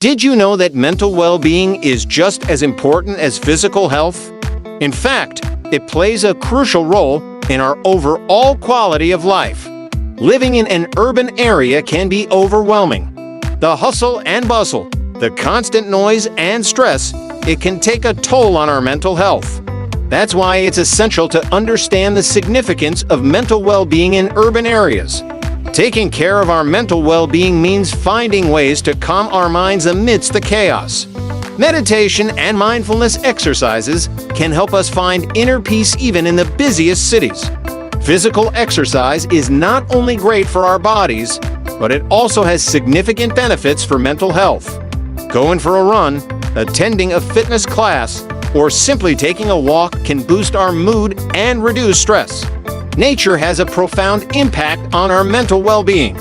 Did you know that mental well-being is just as important as physical health? In fact, it plays a crucial role in our overall quality of life. Living in an urban area can be overwhelming. The hustle and bustle, the constant noise and stress, it can take a toll on our mental health. That's why it's essential to understand the significance of mental well-being in urban areas. Taking care of our mental well-being means finding ways to calm our minds amidst the chaos. Meditation and mindfulness exercises can help us find inner peace even in the busiest cities. Physical exercise is not only great for our bodies, but it also has significant benefits for mental health. Going for a run, attending a fitness class, or simply taking a walk can boost our mood and reduce stress. Nature has a profound impact on our mental well-being.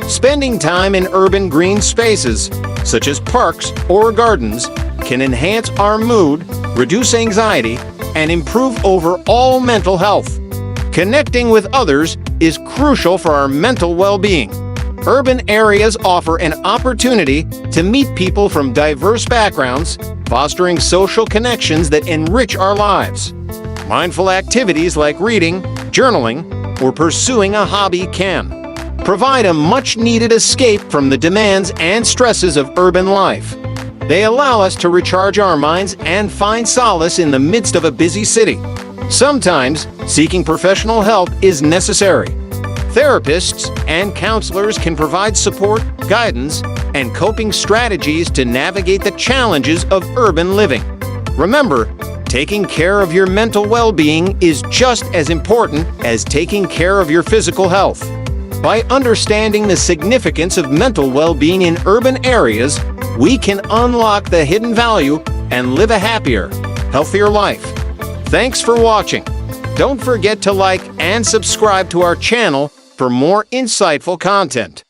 Spending time in urban green spaces, such as parks or gardens, can enhance our mood, reduce anxiety, and improve overall mental health. Connecting with others is crucial for our mental well-being. Urban areas offer an opportunity to meet people from diverse backgrounds, fostering social connections that enrich our lives. Mindful activities like reading, journaling, or pursuing a hobby can provide a much-needed escape from the demands and stresses of urban life. They allow us to recharge our minds and find solace in the midst of a busy city. Sometimes, seeking professional help is necessary. Therapists and counselors can provide support, guidance, and coping strategies to navigate the challenges of urban living. Remember, taking care of your mental well-being is just as important as taking care of your physical health. By understanding the significance of mental well-being in urban areas, we can unlock the hidden value and live a happier, healthier life. Thanks for watching. Don't forget to like and subscribe to our channel for more insightful content.